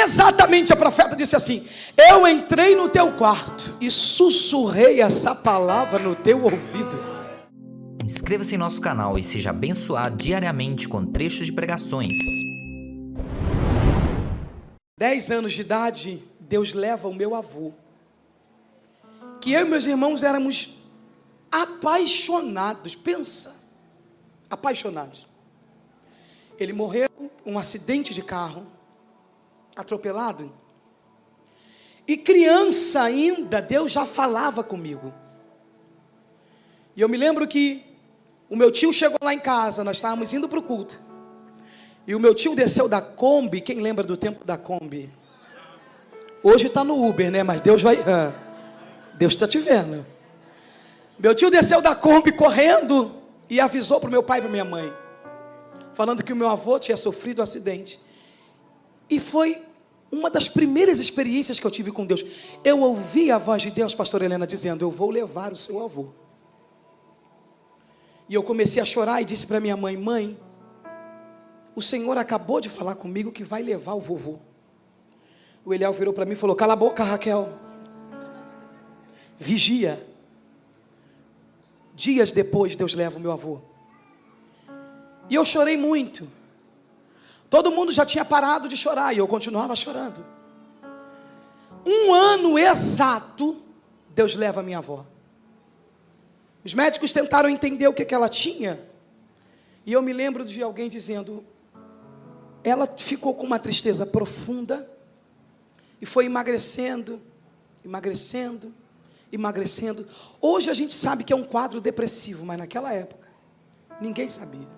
Exatamente, a profeta disse assim: eu entrei no teu quarto e sussurrei essa palavra no teu ouvido. Inscreva-se em nosso canal e seja abençoado diariamente com trechos de pregações. 10 anos de idade, Deus leva o meu avô, que eu e meus irmãos éramos apaixonados. Pensa, apaixonados. Ele morreu um acidente de carro, atropelado. E criança ainda, Deus já falava comigo. E eu me lembro que o meu tio chegou lá em casa, nós estávamos indo para o culto. E o meu tio desceu da Kombi. Quem lembra do tempo da Kombi? Hoje está no Uber, né? Mas Deus vai... Deus está te vendo. Meu tio desceu da Kombi correndo e avisou para o meu pai e para minha mãe, falando que o meu avô tinha sofrido um acidente. E foi uma das primeiras experiências que eu tive com Deus. Eu ouvi a voz de Deus, pastor Helena, dizendo: eu vou levar o seu avô. E eu comecei a chorar e disse para minha mãe: mãe, o Senhor acabou de falar comigo que vai levar o vovô. O Eliel virou para mim e falou: cala a boca, Raquel, vigia. Dias depois, Deus leva o meu avô. E eu chorei muito. Todo mundo já tinha parado de chorar e eu continuava chorando. 1 ano exato, Deus leva a minha avó. Os médicos tentaram entender o que ela tinha. E eu me lembro de alguém dizendo: ela ficou com uma tristeza profunda e foi emagrecendo, emagrecendo, emagrecendo. Hoje a gente sabe que é um quadro depressivo, mas naquela época ninguém sabia.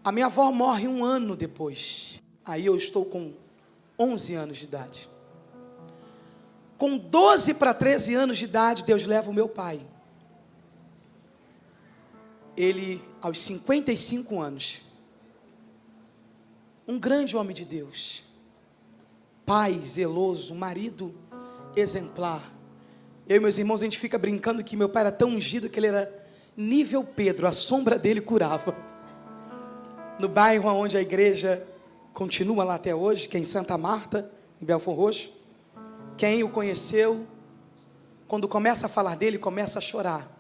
A minha avó morre 1 ano depois. Aí eu estou com 11 anos de idade. Com 12 para 13 anos de idade, Deus leva o meu pai. Ele, aos 55 anos, um grande homem de Deus, pai zeloso, um marido exemplar. Eu e meus irmãos, a gente fica brincando que meu pai era tão ungido que ele era nível Pedro, a sombra dele curava. No bairro onde a igreja continua lá até hoje, que é em Santa Marta, em Belford Roxo, quem o conheceu, quando começa a falar dele, começa a chorar.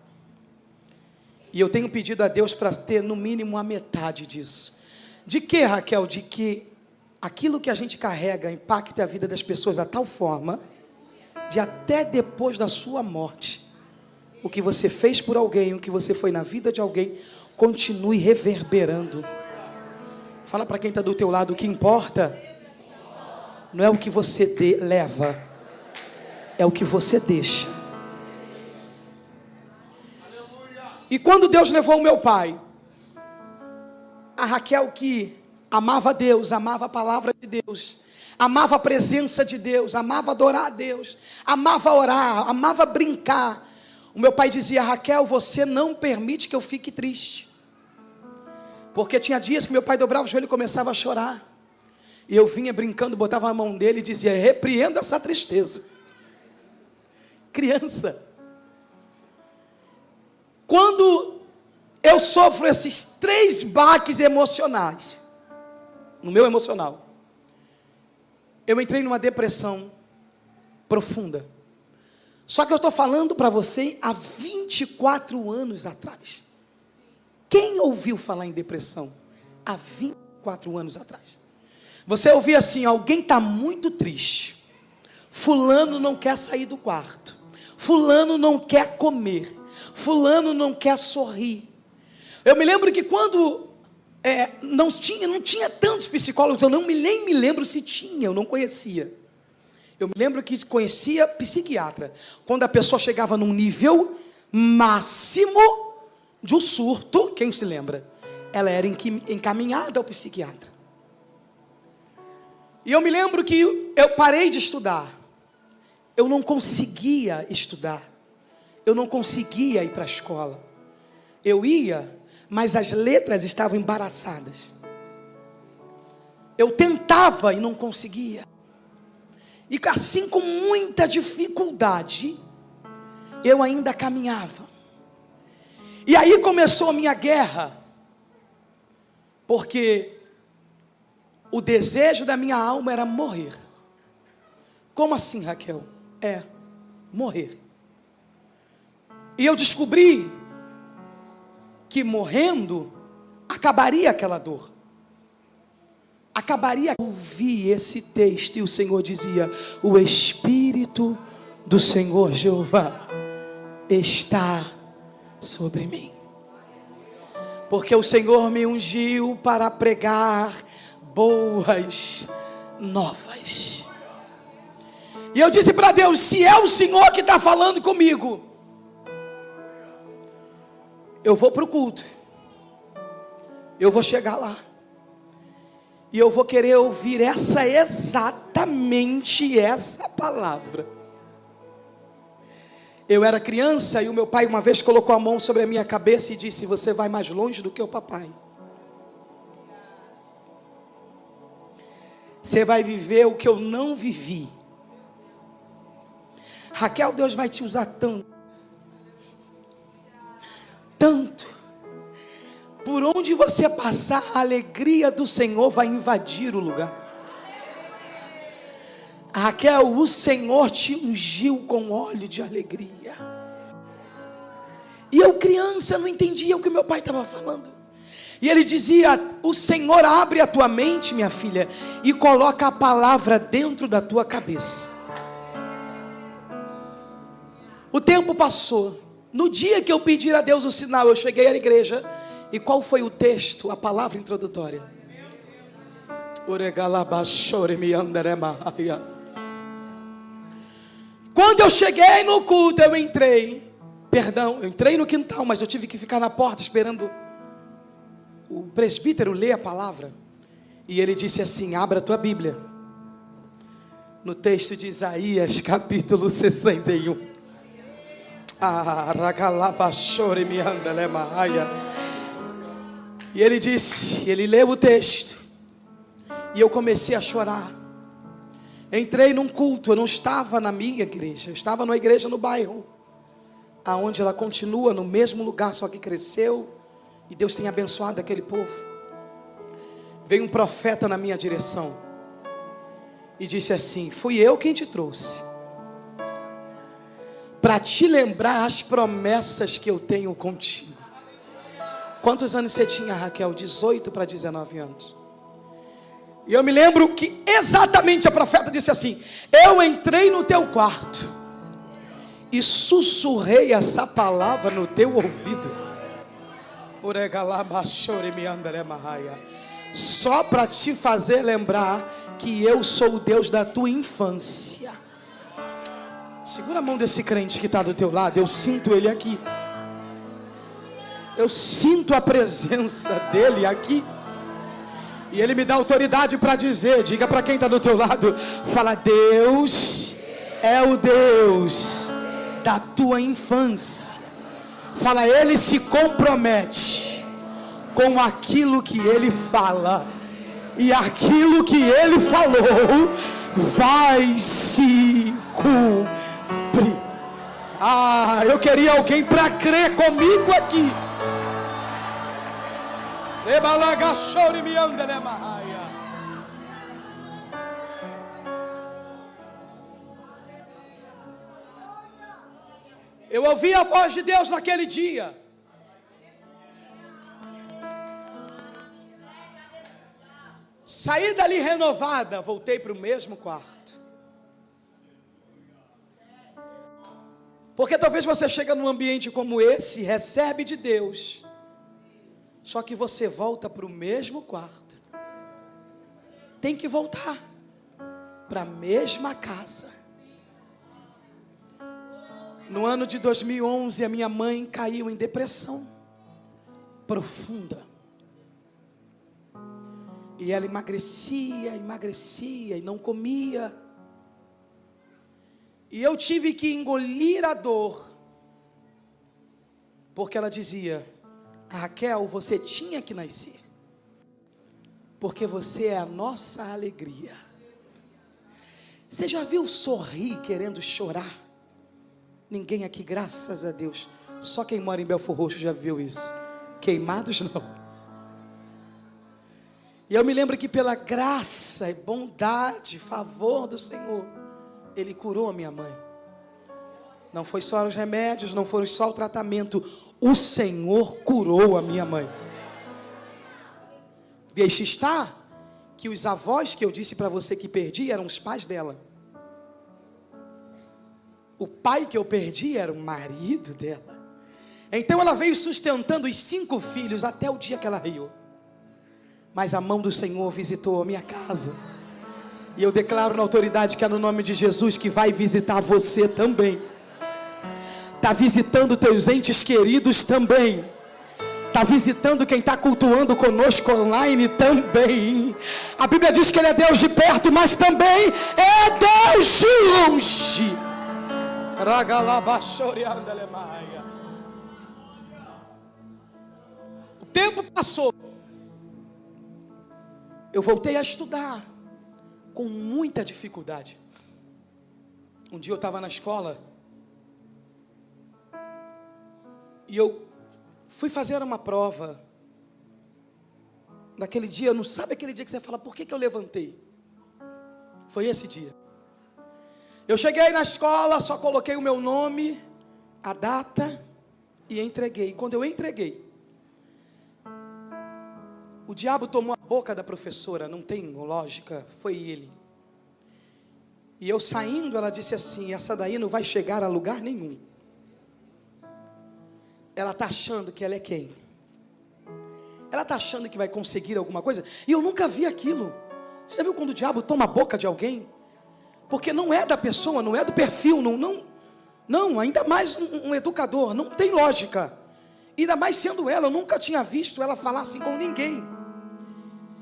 E eu tenho pedido a Deus para ter no mínimo a metade disso. De que, Raquel? De que aquilo que a gente carrega impacte a vida das pessoas a tal forma, de até depois da sua morte, o que você fez por alguém, o que você foi na vida de alguém, continue reverberando. Fala para quem está do teu lado: o que importa não é o que você leva, é o que você deixa. E quando Deus levou o meu pai, a Raquel, que amava Deus, amava a palavra de Deus, amava a presença de Deus, amava adorar a Deus, amava orar, amava brincar, o meu pai dizia: Raquel, você não permite que eu fique triste. Porque tinha dias que meu pai dobrava o joelho e começava a chorar. E eu vinha brincando, botava a mão dele e dizia: repreenda essa tristeza. Criança. Quando eu sofro esses 3 baques emocionais, no meu emocional, eu entrei numa depressão profunda. Só que eu estou falando para você há 24 anos atrás. Quem ouviu falar em depressão há 24 anos atrás? Você ouvia assim: alguém está muito triste, fulano não quer sair do quarto, fulano não quer comer, fulano não quer sorrir. Eu me lembro que quando não tinha tantos psicólogos, eu nem me lembro se tinha, eu não conhecia. Eu me lembro que conhecia psiquiatra, quando a pessoa chegava num nível máximo de um surto. Quem se lembra? Ela era encaminhada ao psiquiatra. E eu me lembro que eu parei de estudar. Eu não conseguia estudar. Eu não conseguia ir para a escola. Eu ia, mas as letras estavam embaraçadas. Eu tentava e não conseguia. E assim, com muita dificuldade, eu ainda caminhava. E aí começou a minha guerra, porque o desejo da minha alma era morrer. Como assim, Raquel? Morrer. E eu descobri que morrendo acabaria aquela dor. Acabaria. Eu vi esse texto e o Senhor dizia: o Espírito do Senhor Jeová está sobre mim, porque o Senhor me ungiu para pregar boas novas. E eu disse para Deus: se é o Senhor que está falando comigo, eu vou para o culto, eu vou chegar lá, e eu vou querer ouvir exatamente essa palavra. Eu era criança e o meu pai uma vez colocou a mão sobre a minha cabeça e disse: você vai mais longe do que o papai. Você vai viver o que eu não vivi. Raquel, Deus vai te usar tanto. Tanto. Por onde você passar, a alegria do Senhor vai invadir o lugar. Raquel, o Senhor te ungiu com óleo de alegria. E eu criança não entendia o que meu pai estava falando. E ele dizia: o Senhor abre a tua mente, minha filha, e coloca a palavra dentro da tua cabeça. O tempo passou. No dia que eu pedi a Deus o sinal, eu cheguei à igreja. E qual foi o texto, a palavra introdutória? Quando eu cheguei no culto, eu entrei no quintal, mas eu tive que ficar na porta esperando o presbítero ler a palavra. E ele disse assim: abra a tua Bíblia no texto de Isaías, capítulo 61. E ele disse, ele leu o texto, e eu comecei a chorar. Entrei num culto, eu não estava na minha igreja, eu estava numa igreja no bairro, aonde ela continua no mesmo lugar, só que cresceu, e Deus tem abençoado aquele povo. Veio um profeta na minha direção, e disse assim: fui eu quem te trouxe, para te lembrar as promessas que eu tenho contigo. Quantos anos você tinha, Raquel? 18 para 19 anos. E eu me lembro que exatamente a profeta disse assim: eu entrei no teu quarto e sussurrei essa palavra no teu ouvido, só para te fazer lembrar que eu sou o Deus da tua infância. Segura a mão desse crente que está do teu lado. Eu sinto ele aqui. Eu sinto a presença dele aqui. E ele me dá autoridade para dizer, diga para quem está do teu lado, fala: Deus é o Deus da tua infância. Fala: ele se compromete com aquilo que ele fala, e aquilo que ele falou vai se cumprir. Eu queria alguém para crer comigo aqui. Eu ouvi a voz de Deus naquele dia. Saí dali renovada, voltei para o mesmo quarto. Porque talvez você chega num ambiente como esse, recebe de Deus, só que você volta para o mesmo quarto. Tem que voltar para a mesma casa. No ano de 2011, a minha mãe caiu em depressão profunda. E ela emagrecia e não comia. E eu tive que engolir a dor, porque ela dizia: Raquel, você tinha que nascer, porque você é a nossa alegria. Você já viu sorrir querendo chorar? Ninguém aqui, graças a Deus, só quem mora em Belfor Roxo já viu isso. Queimados não. E eu me lembro que pela graça e bondade, favor do Senhor, Ele curou a minha mãe. Não foi só os remédios, não foi só o tratamento. O Senhor curou a minha mãe. Deixe estar que os avós que eu disse para você que perdi eram os pais dela. O pai que eu perdi era o marido dela. Então ela veio sustentando os 5 filhos até o dia que ela riu. Mas a mão do Senhor visitou a minha casa. E eu declaro na autoridade que é no nome de Jesus que vai visitar você também. Está visitando teus entes queridos também. Está visitando quem está cultuando conosco online também. A Bíblia diz que Ele é Deus de perto, mas também é Deus de longe. O tempo passou. Eu voltei a estudar com muita dificuldade. Um dia eu estava na escola e eu fui fazer uma prova. Naquele dia, não sabe aquele dia que você fala, por que eu levantei? Foi esse dia. Eu cheguei na escola, só coloquei o meu nome, a data e entreguei. Quando eu entreguei, o diabo tomou a boca da professora, não tem lógica, foi ele. E eu saindo, ela disse assim, essa daí não vai chegar a lugar nenhum. Ela está achando que ela é quem? Ela está achando que vai conseguir alguma coisa? E eu nunca vi aquilo. Você viu quando o diabo toma a boca de alguém? Porque não é da pessoa, não é do perfil, não, ainda mais um educador, não tem lógica. Ainda mais sendo ela, eu nunca tinha visto ela falar assim com ninguém.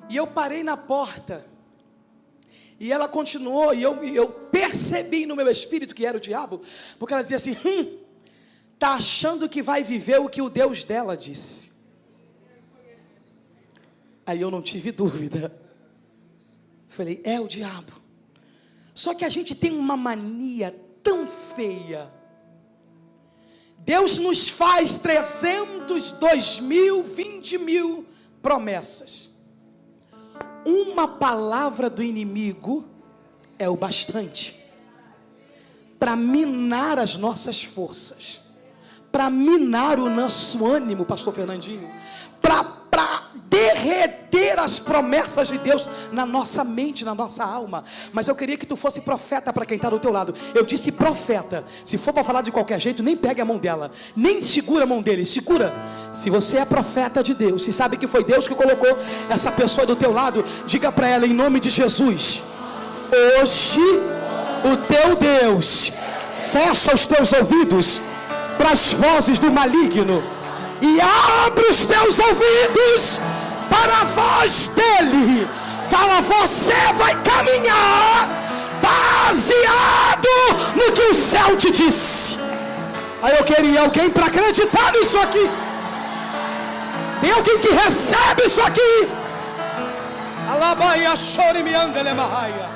E eu parei na porta. E ela continuou, e eu percebi no meu espírito que era o diabo, porque ela dizia assim, está achando que vai viver o que o Deus dela disse. Aí eu não tive dúvida. Falei, é o diabo. Só que a gente tem uma mania tão feia. Deus nos faz 300, 2.000, 20.000 promessas. Uma palavra do inimigo é o bastante para minar as nossas forças, para minar o nosso ânimo, pastor Fernandinho, para derreter as promessas de Deus na nossa mente, na nossa alma. Mas eu queria que tu fosse profeta para quem está do teu lado. Eu disse profeta. Se for para falar de qualquer jeito, nem pegue a mão dela, nem segura a mão dele, segura. Se você é profeta de Deus, se sabe que foi Deus que colocou essa pessoa do teu lado, diga para ela em nome de Jesus, hoje o teu Deus fecha os teus ouvidos para as vozes do maligno e abre os teus ouvidos para a voz dele. Fala, você vai caminhar baseado no que o céu te disse. Aí eu queria alguém para acreditar nisso aqui. Tem alguém que recebe isso aqui? Alabaia chore me andele mahaia.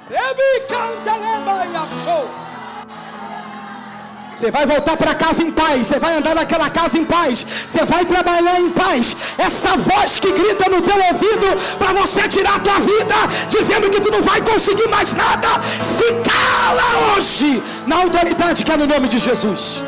Ebi canta lebaia show. Você vai voltar para casa em paz. Você vai andar naquela casa em paz. Você vai trabalhar em paz. Essa voz que grita no teu ouvido para você tirar a tua vida, dizendo que tu não vai conseguir mais nada, se cala hoje, na autoridade que é no nome de Jesus.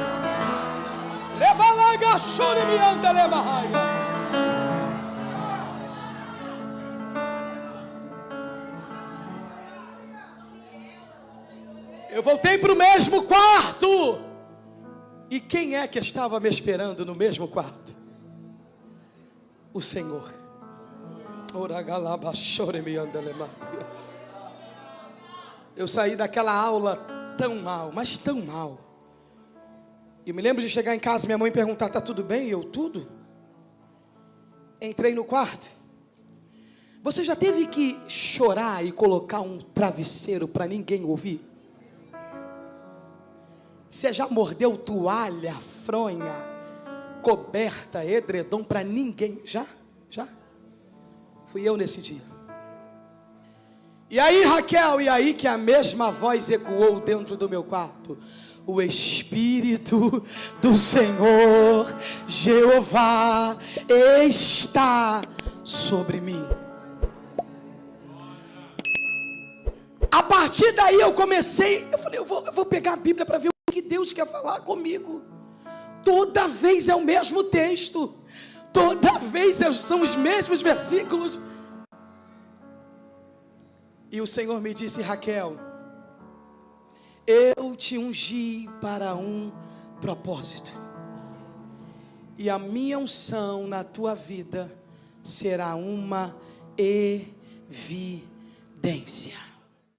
Eu voltei para o mesmo quarto. E quem é que estava me esperando no mesmo quarto? O Senhor. Eu saí daquela aula tão mal, mas tão mal. E me lembro de chegar em casa, minha mãe perguntar, tá tudo bem? Eu, tudo. Entrei no quarto. Você já teve que chorar e colocar um travesseiro para ninguém ouvir? Você já mordeu toalha, fronha, coberta, edredom para ninguém? Já? Fui eu nesse dia. E aí, Raquel, e aí que a mesma voz ecoou dentro do meu quarto. o Espírito do Senhor Jeová está sobre mim. A partir daí eu falei, eu vou pegar a Bíblia para ver o que Deus quer falar comigo. Toda vez é o mesmo texto, toda vez são os mesmos versículos. E o Senhor me disse: Raquel, eu te ungi para um propósito, e a minha unção na tua vida será uma evidência.